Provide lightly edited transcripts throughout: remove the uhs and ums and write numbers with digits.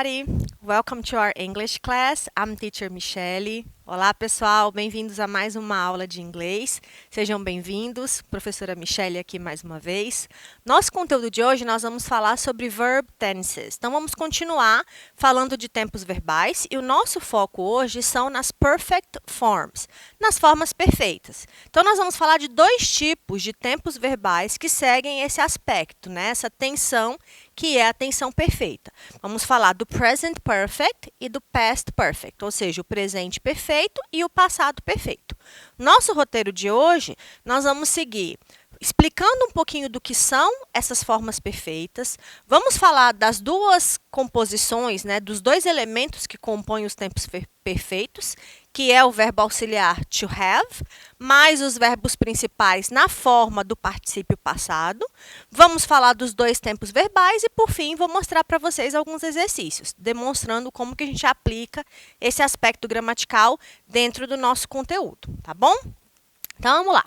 everybody. Welcome to our English class. I'm teacher Michelle. Olá, pessoal. Bem-vindos a mais uma aula de inglês. Sejam bem-vindos. Professora Michelle aqui mais uma vez. Nosso conteúdo de hoje, nós vamos falar sobre verb tenses. Então, vamos continuar falando de tempos verbais e o nosso foco hoje são nas perfect forms, nas formas perfeitas. Então, nós vamos falar de dois tipos de tempos verbais que seguem esse aspecto, né? Essa tensão que é a tensão perfeita. Vamos falar do present perfect e do past perfect, ou seja, o presente perfeito e o passado perfeito. Nosso roteiro de hoje, nós vamos seguir explicando um pouquinho do que são essas formas perfeitas. Vamos falar das duas composições, né, dos dois elementos que compõem os tempos perfeitos, que é o verbo auxiliar to have, mais os verbos principais na forma do particípio passado. Vamos falar dos dois tempos verbais e, por fim, vou mostrar para vocês alguns exercícios, demonstrando como que a gente aplica esse aspecto gramatical dentro do nosso conteúdo, tá bom? Então, vamos lá.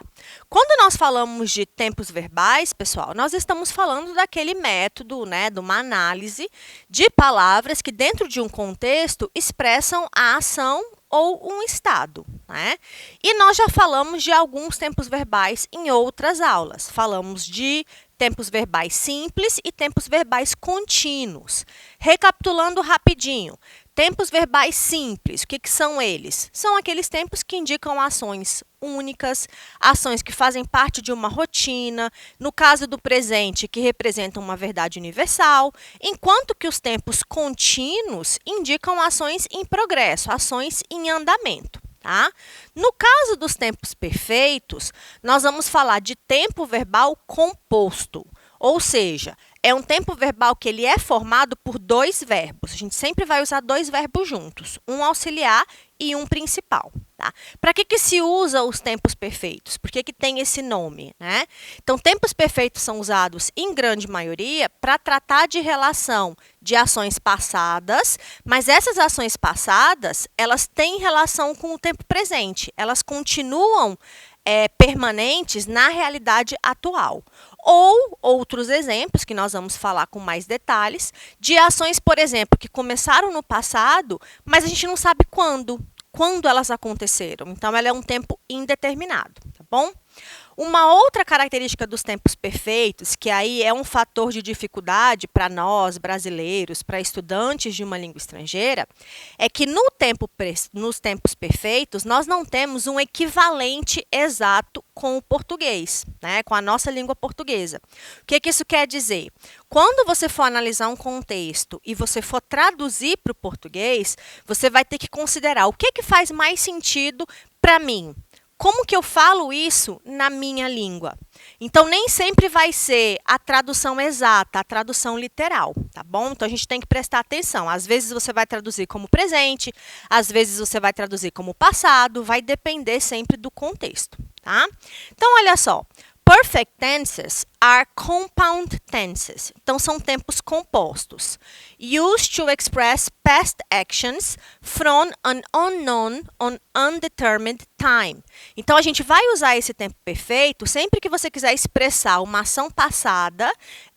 Quando nós falamos de tempos verbais, pessoal, nós estamos falando daquele método, né, de uma análise de palavras que, dentro de um contexto, expressam a ação ou um estado, né? E nós já falamos de alguns tempos verbais em outras aulas. Falamos de tempos verbais simples e tempos verbais contínuos. Recapitulando rapidinho. Tempos verbais simples, o que são eles? São aqueles tempos que indicam ações únicas, ações que fazem parte de uma rotina, no caso do presente, que representam uma verdade universal, enquanto que os tempos contínuos indicam ações em progresso, ações em andamento. Tá? No caso dos tempos perfeitos, nós vamos falar de tempo verbal composto, ou seja, é um tempo verbal que ele é formado por dois verbos. A gente sempre vai usar dois verbos juntos, um auxiliar e um principal. Tá? Para que se usa os tempos perfeitos? Por que tem esse nome? Né? Então, tempos perfeitos são usados, em grande maioria, para tratar de relação de ações passadas, mas essas ações passadas, elas têm relação com o tempo presente. Elas continuam permanentes na realidade atual. Ou outros exemplos, que nós vamos falar com mais detalhes, de ações, por exemplo, que começaram no passado, mas a gente não sabe quando elas aconteceram. Então, ela é um tempo indeterminado, tá bom? Uma outra característica dos tempos perfeitos, que aí é um fator de dificuldade para nós, brasileiros, para estudantes de uma língua estrangeira, é que nos tempos perfeitos, nós não temos um equivalente exato com o português, né, com a nossa língua portuguesa. O que isso quer dizer? Quando você for analisar um contexto e você for traduzir para o português, você vai ter que considerar o que faz mais sentido para mim. Como que eu falo isso na minha língua? Então, nem sempre vai ser a tradução exata, a tradução literal, tá bom? Então, a gente tem que prestar atenção. Às vezes, você vai traduzir como presente, às vezes, você vai traduzir como passado, vai depender sempre do contexto, tá? Então, olha só. Perfect tenses are compound tenses. Então, são tempos compostos. Used to express past actions from an unknown or undetermined time. Então, a gente vai usar esse tempo perfeito sempre que você quiser expressar uma ação passada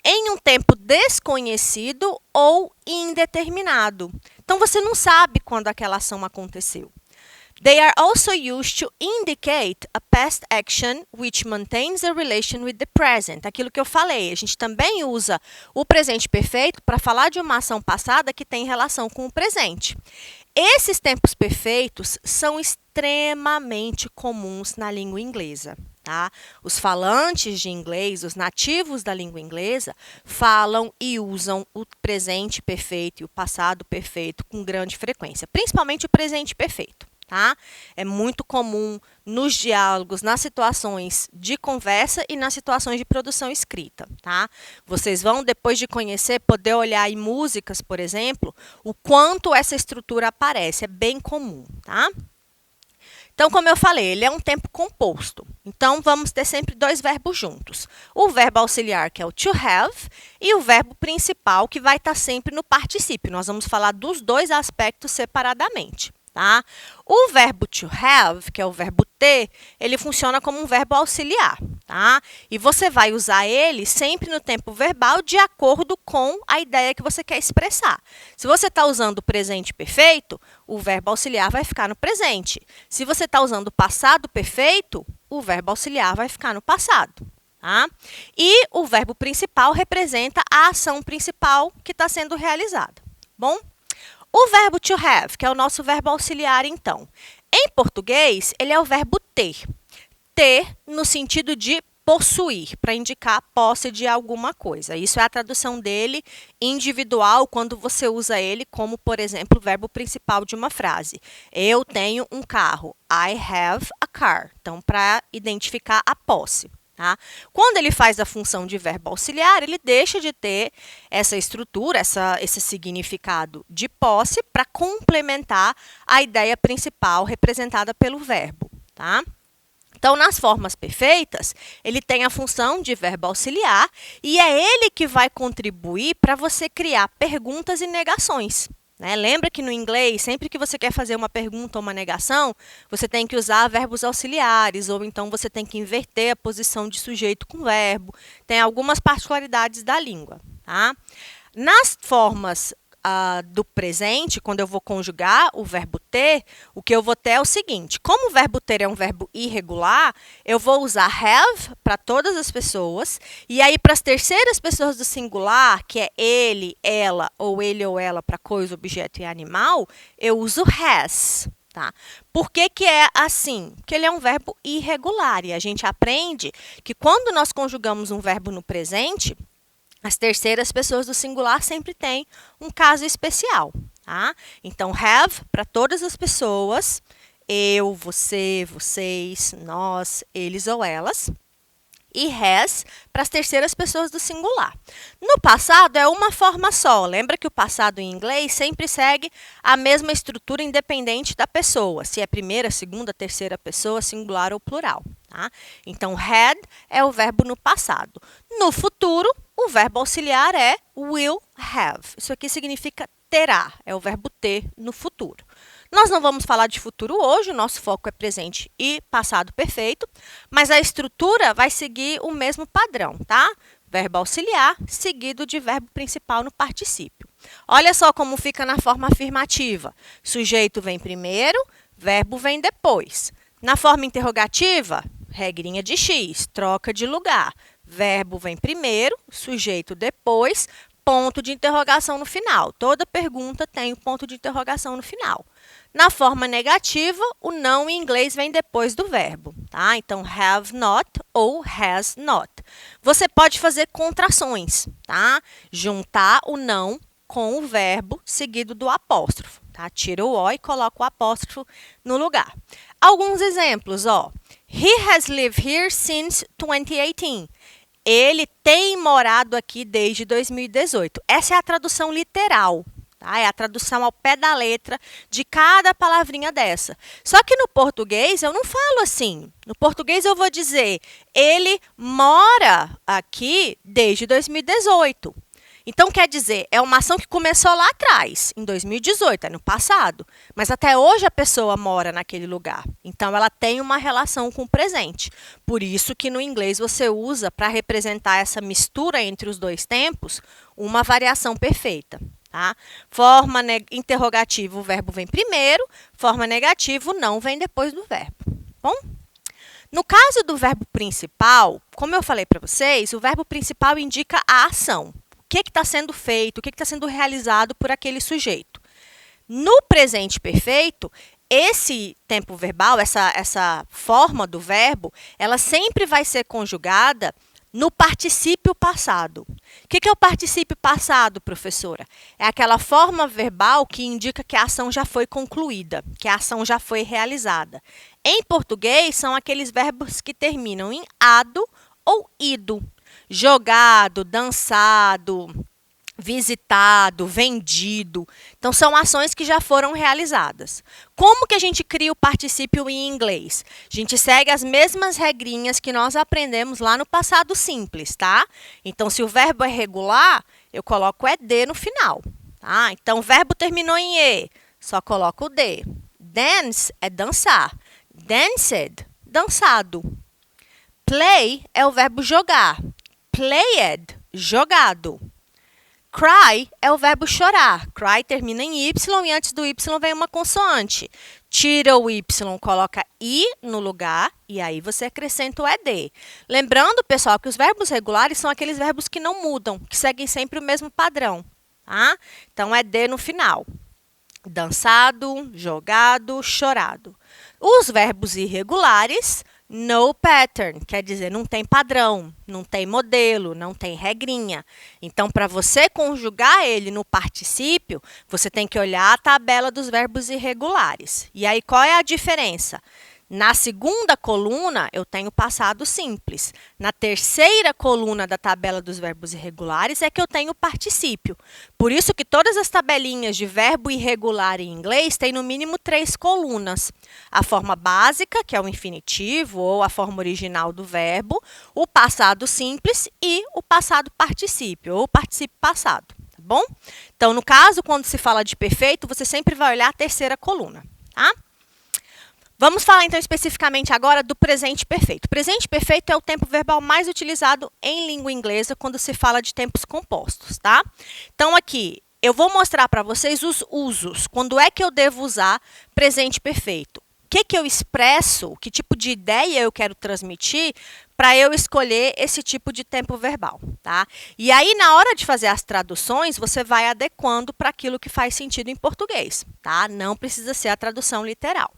em um tempo desconhecido ou indeterminado. Então, você não sabe quando aquela ação aconteceu. They are also used to indicate a past action which maintains a relation with the present. Aquilo que eu falei, a gente também usa o presente perfeito para falar de uma ação passada que tem relação com o presente. Esses tempos perfeitos são extremamente comuns na língua inglesa. Tá? Os falantes de inglês, os nativos da língua inglesa, falam e usam o presente perfeito e o passado perfeito com grande frequência, principalmente o presente perfeito. Tá? É muito comum nos diálogos, nas situações de conversa e nas situações de produção escrita. Tá? Vocês vão, depois de conhecer, poder olhar em músicas, por exemplo, o quanto essa estrutura aparece. É bem comum. Tá? Então, como eu falei, ele é um tempo composto. Então, vamos ter sempre dois verbos juntos. O verbo auxiliar, que é o to have, e o verbo principal, que vai estar sempre no particípio. Nós vamos falar dos dois aspectos separadamente. tá? O verbo to have, que é o verbo ter, ele funciona como um verbo auxiliar, tá? E você vai usar ele sempre no tempo verbal de acordo com a ideia que você quer expressar. Se você está usando o presente perfeito, o verbo auxiliar vai ficar no presente. Se você está usando o passado perfeito, o verbo auxiliar vai ficar no passado. Tá? E o verbo principal representa a ação principal que está sendo realizada. Bom? O verbo to have, que é o nosso verbo auxiliar, então. Em português, ele é o verbo ter. Ter no sentido de possuir, para indicar a posse de alguma coisa. Isso é a tradução dele individual, quando você usa ele como, por exemplo, o verbo principal de uma frase. Eu tenho um carro. I have a car. Então, para identificar a posse. Tá? Quando ele faz a função de verbo auxiliar, ele deixa de ter essa estrutura, esse significado de posse para complementar a ideia principal representada pelo verbo. Tá? Então, nas formas perfeitas, ele tem a função de verbo auxiliar e é ele que vai contribuir para você criar perguntas e negações. Né? Lembra que no inglês, sempre que você quer fazer uma pergunta ou uma negação, você tem que usar verbos auxiliares, ou então você tem que inverter a posição de sujeito com verbo. Tem algumas particularidades da língua. Tá? Nas formas do presente, quando eu vou conjugar o verbo ter, o que eu vou ter é o seguinte: como o verbo ter é um verbo irregular, eu vou usar have para todas as pessoas, e aí para as terceiras pessoas do singular, que é ele, ela, ou ele ou ela para coisa, objeto e animal, eu uso has. Tá? Por que que é assim? Porque ele é um verbo irregular, e a gente aprende que quando nós conjugamos um verbo no presente, as terceiras pessoas do singular sempre têm um caso especial. Tá? Então, have para todas as pessoas, eu, você, vocês, nós, eles ou elas. E has para as terceiras pessoas do singular. No passado, é uma forma só. Lembra que o passado em inglês sempre segue a mesma estrutura independente da pessoa, se é primeira, segunda, terceira pessoa, singular ou plural. Tá? Então, had é o verbo no passado. No futuro, o verbo auxiliar é will have. Isso aqui significa terá, é o verbo ter no futuro. Nós não vamos falar de futuro hoje, o nosso foco é presente e passado perfeito, mas a estrutura vai seguir o mesmo padrão, tá? Verbo auxiliar seguido de verbo principal no particípio. Olha só como fica na forma afirmativa. Sujeito vem primeiro, verbo vem depois. Na forma interrogativa, regrinha de X, troca de lugar. Verbo vem primeiro, sujeito depois, ponto de interrogação no final. Toda pergunta tem um ponto de interrogação no final. Na forma negativa, o não em inglês vem depois do verbo. Tá? Então, have not ou has not. Você pode fazer contrações, tá? Juntar o não com o verbo seguido do apóstrofo. Tá? Tira o O e coloca o apóstrofo no lugar. Alguns exemplos, ó. He has lived here since 2018. Ele tem morado aqui desde 2018. Essa é a tradução literal. Tá? É a tradução ao pé da letra de cada palavrinha dessa. Só que no português eu não falo assim. No português eu vou dizer, ele mora aqui desde 2018. Então, quer dizer, é uma ação que começou lá atrás, em 2018, é no passado. Mas até hoje a pessoa mora naquele lugar. Então, ela tem uma relação com o presente. Por isso que no inglês você usa, para representar essa mistura entre os dois tempos, uma variação perfeita. Tá? Forma interrogativa, o verbo vem primeiro. Forma negativa, o não vem depois do verbo. Bom? No caso do verbo principal, como eu falei para vocês, o verbo principal indica a ação. O que está sendo feito, o que está sendo realizado por aquele sujeito. No presente perfeito, esse tempo verbal, essa forma do verbo, ela sempre vai ser conjugada no particípio passado. O que é o particípio passado, professora? É aquela forma verbal que indica que a ação já foi concluída, que a ação já foi realizada. Em português, são aqueles verbos que terminam em ado ou ido. Jogado, dançado, visitado, vendido. Então, são ações que já foram realizadas. Como que a gente cria o particípio em inglês? A gente segue as mesmas regrinhas que nós aprendemos lá no passado simples, tá? Então, se o verbo é regular, eu coloco ED no final. Tá? Então, o verbo terminou em E, só coloco o D. Dance é dançar. Danced, dançado. Play é o verbo jogar. Played, jogado. Cry é o verbo chorar. Cry termina em Y e antes do Y vem uma consoante. Tira o Y, coloca I no lugar e aí você acrescenta o ED. Lembrando, pessoal, que os verbos regulares são aqueles verbos que não mudam, que seguem sempre o mesmo padrão. Tá? Então, ED no final. Dançado, jogado, chorado. Os verbos irregulares, no pattern, quer dizer, não tem padrão, não tem modelo, não tem regrinha. Então, para você conjugar ele no particípio, você tem que olhar a tabela dos verbos irregulares. E aí, qual é a diferença? Na segunda coluna, eu tenho passado simples. Na terceira coluna da tabela dos verbos irregulares é que eu tenho particípio. Por isso que todas as tabelinhas de verbo irregular em inglês têm no mínimo 3 colunas. A forma básica, que é o infinitivo ou a forma original do verbo, o passado simples e o passado particípio ou particípio passado, tá bom? Então, no caso, quando se fala de perfeito, você sempre vai olhar a terceira coluna, tá? Vamos falar, então, especificamente agora do presente perfeito. O presente perfeito é o tempo verbal mais utilizado em língua inglesa quando se fala de tempos compostos, tá? Então, aqui, eu vou mostrar para vocês os usos. Quando é que eu devo usar presente perfeito? O que eu expresso, que tipo de ideia eu quero transmitir para eu escolher esse tipo de tempo verbal, tá? E aí, na hora de fazer as traduções, você vai adequando para aquilo que faz sentido em português, tá? Não precisa ser a tradução literal.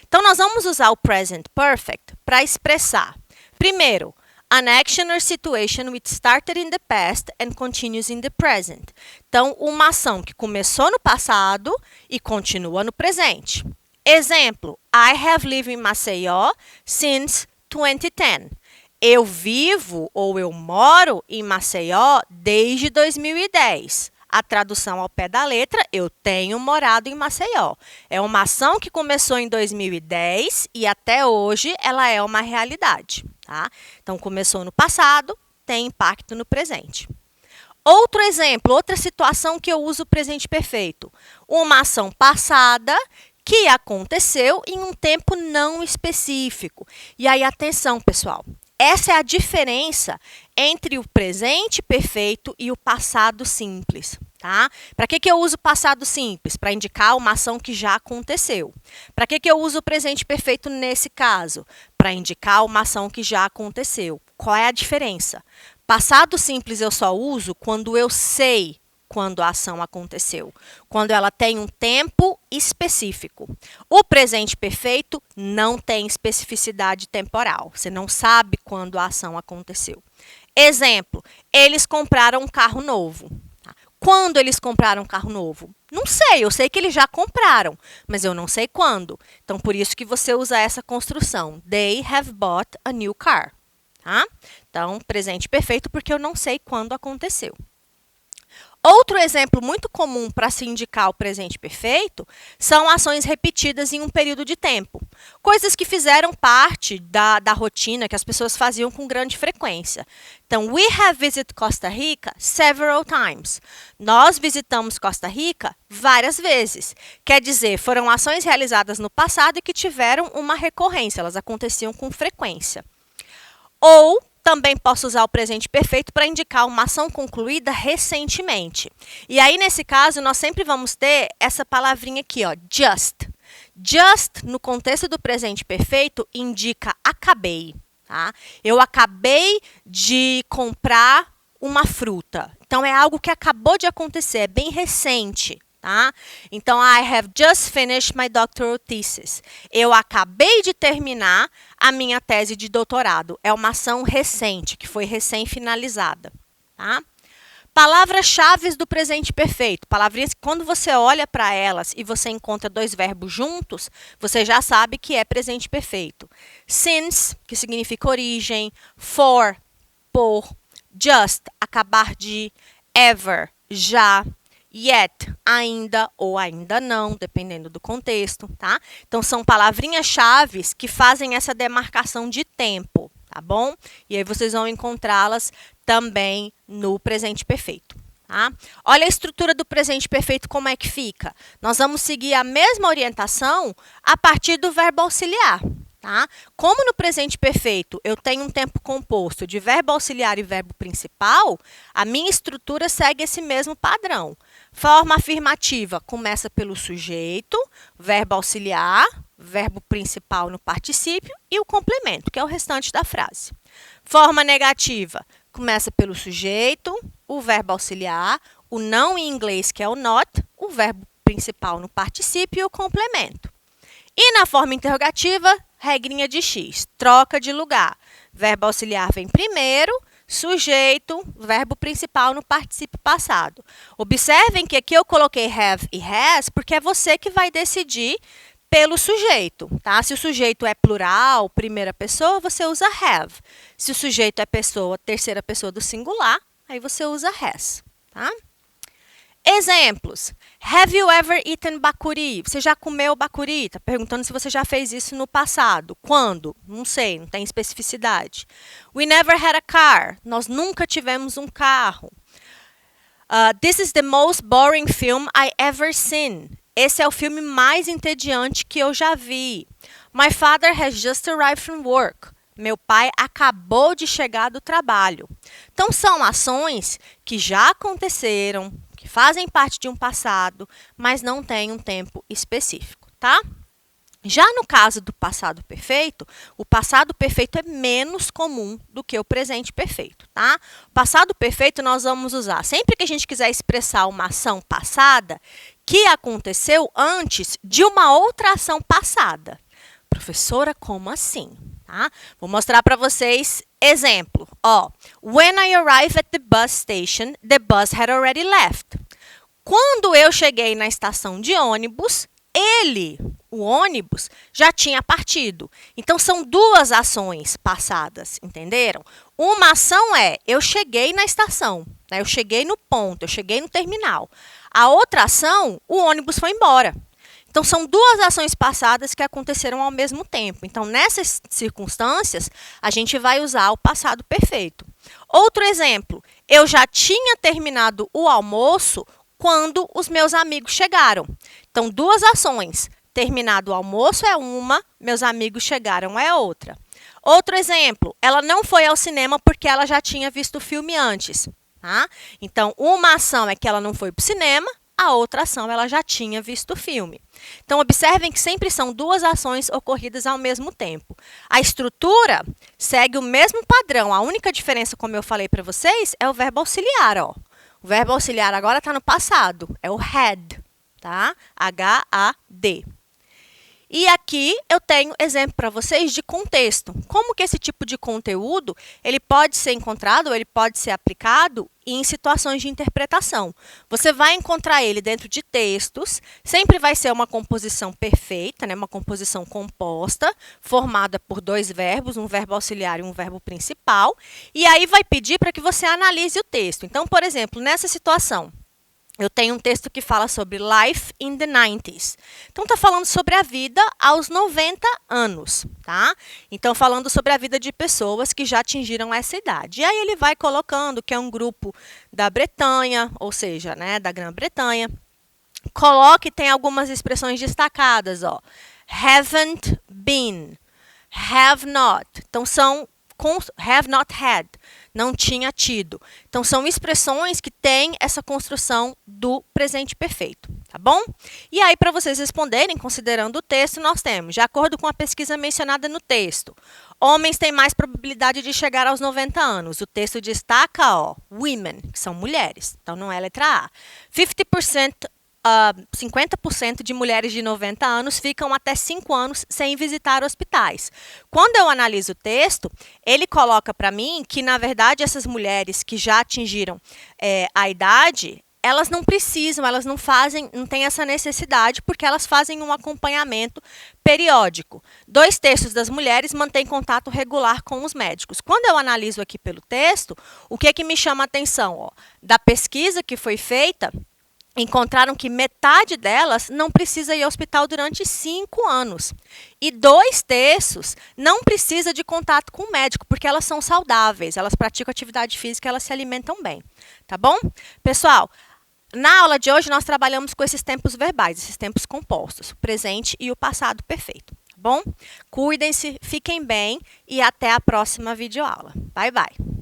Então, nós vamos usar o present perfect para expressar, primeiro, an action or situation which started in the past and continues in the present. Então, uma ação que começou no passado e continua no presente. Exemplo, I have lived in Maceió since 2010. Eu vivo ou eu moro em Maceió desde 2010. A tradução ao pé da letra, eu tenho morado em Maceió. É uma ação que começou em 2010 e até hoje ela é uma realidade, tá? Então, começou no passado, tem impacto no presente. Outro exemplo, outra situação que eu uso o presente perfeito. Uma ação passada que aconteceu em um tempo não específico. E aí, atenção, pessoal. Essa é a diferença entre o presente perfeito e o passado simples, tá? Para que eu uso o passado simples? Para indicar uma ação que já aconteceu. Para que eu uso o presente perfeito nesse caso? Para indicar uma ação que já aconteceu. Qual é a diferença? Passado simples eu só uso quando eu sei quando a ação aconteceu, quando ela tem um tempo específico. O presente perfeito não tem especificidade temporal. Você não sabe quando a ação aconteceu. Exemplo, eles compraram um carro novo. Quando eles compraram um carro novo? Não sei, eu sei que eles já compraram, mas eu não sei quando. Então, por isso que você usa essa construção. They have bought a new car. Tá? Então, presente perfeito porque eu não sei quando aconteceu. Outro exemplo muito comum para se indicar o presente perfeito são ações repetidas em um período de tempo. Coisas que fizeram parte da rotina que as pessoas faziam com grande frequência. Então, we have visited Costa Rica several times. Nós visitamos Costa Rica várias vezes. Quer dizer, foram ações realizadas no passado e que tiveram uma recorrência, elas aconteciam com frequência. Ou também posso usar o presente perfeito para indicar uma ação concluída recentemente. E aí, nesse caso, nós sempre vamos ter essa palavrinha aqui, ó, just. Just, no contexto do presente perfeito, indica acabei. Tá? Eu acabei de comprar uma fruta. Então, é algo que acabou de acontecer, é bem recente. Tá? Então, I have just finished my doctoral thesis. Eu acabei de terminar a minha tese de doutorado. É uma ação recente, que foi recém-finalizada. Tá? Palavras-chave do presente perfeito. Palavrinhas que, quando você olha para elas e você encontra dois verbos juntos, você já sabe que é presente perfeito. Since, que significa origem. For, por. Just, acabar de. Ever, já. Yet, ainda ou ainda não, dependendo do contexto, tá? Então, são palavrinhas-chave que fazem essa demarcação de tempo, tá bom? E aí, vocês vão encontrá-las também no presente perfeito. Tá? Olha a estrutura do presente perfeito como é que fica. Nós vamos seguir a mesma orientação a partir do verbo auxiliar. Tá? Como no presente perfeito eu tenho um tempo composto de verbo auxiliar e verbo principal, a minha estrutura segue esse mesmo padrão. Forma afirmativa começa pelo sujeito, verbo auxiliar, verbo principal no particípio e o complemento, que é o restante da frase. Forma negativa começa pelo sujeito, o verbo auxiliar, o não em inglês, que é o not, o verbo principal no particípio e o complemento. E na forma interrogativa, regrinha de X, troca de lugar. Verbo auxiliar vem primeiro, sujeito, verbo principal no particípio passado. Observem que aqui eu coloquei have e has, porque é você que vai decidir pelo sujeito, tá? Se o sujeito é plural, primeira pessoa, você usa have. Se o sujeito é pessoa, terceira pessoa do singular, aí você usa has, tá? Exemplos. Have you ever eaten bacuri? Você já comeu bacuri? Está perguntando se você já fez isso no passado. Quando? Não sei, não tem especificidade. We never had a car. Nós nunca tivemos um carro. This is the most boring film I ever seen. Esse é o filme mais entediante que eu já vi. My father has just arrived from work. Meu pai acabou de chegar do trabalho. Então, são ações que já aconteceram, que fazem parte de um passado, mas não têm um tempo específico, tá? Já no caso do passado perfeito, o passado perfeito é menos comum do que o presente perfeito, tá? O passado perfeito nós vamos usar sempre que a gente quiser expressar uma ação passada que aconteceu antes de uma outra ação passada. Professora, como assim? Tá? Vou mostrar para vocês exemplo. When I arrived at the bus station, the bus had already left. Quando eu cheguei na estação de ônibus, o ônibus, já tinha partido. Então, são duas ações passadas, entenderam? Uma ação é, eu cheguei na estação, né? Eu cheguei no ponto, eu cheguei no terminal. A outra ação, o ônibus foi embora. Então, são duas ações passadas que aconteceram ao mesmo tempo. Então, nessas circunstâncias, a gente vai usar o passado perfeito. Outro exemplo, eu já tinha terminado o almoço quando os meus amigos chegaram. Então, duas ações. Terminado o almoço é uma, meus amigos chegaram é outra. Outro exemplo, ela não foi ao cinema porque ela já tinha visto o filme antes. Tá? Então, uma ação é que ela não foi para o cinema, a outra ação ela já tinha visto o filme. Então, observem que sempre são duas ações ocorridas ao mesmo tempo. A estrutura segue o mesmo padrão. A única diferença, como eu falei para vocês, é o verbo auxiliar. O verbo auxiliar agora está no passado. É o had, tá? H-A-D. E aqui eu tenho exemplo para vocês de contexto. Como que esse tipo de conteúdo ele pode ser encontrado, ou ele pode ser aplicado em situações de interpretação. Você vai encontrar ele dentro de textos, sempre vai ser uma composição perfeita, né? Uma composição composta, formada por dois verbos, um verbo auxiliar e um verbo principal, e aí vai pedir para que você analise o texto. Então, por exemplo, nessa situação, eu tenho um texto que fala sobre life in the 90s. Então, está falando sobre a vida aos 90 anos, tá? Então, falando sobre a vida de pessoas que já atingiram essa idade. E aí, ele vai colocando que é um grupo da Bretanha, ou seja, né, da Grã-Bretanha. Coloque, tem algumas expressões destacadas, Haven't been, have not. Então, são have not had, não tinha tido. Então, são expressões que têm essa construção do presente perfeito, tá bom? E aí, para vocês responderem, considerando o texto, nós temos, de acordo com a pesquisa mencionada no texto, homens têm mais probabilidade de chegar aos 90 anos. O texto destaca, women, que são mulheres. Então, não é letra A. 50% de mulheres de 90 anos ficam até 5 anos sem visitar hospitais. Quando eu analiso o texto, ele coloca para mim que, na verdade, essas mulheres que já atingiram a idade, elas não precisam, elas não têm essa necessidade, porque elas fazem um acompanhamento periódico. 2 terços das mulheres mantêm contato regular com os médicos. Quando eu analiso aqui pelo texto, o que é que me chama a atenção? Da pesquisa que foi feita, encontraram que metade delas não precisa ir ao hospital durante 5 anos. E 2/3 não precisa de contato com o médico, porque elas são saudáveis, elas praticam atividade física, elas se alimentam bem. Tá bom? Pessoal, na aula de hoje nós trabalhamos com esses tempos verbais, esses tempos compostos, o presente e o passado perfeito. Tá bom? Cuidem-se, fiquem bem e até a próxima videoaula. Bye, bye!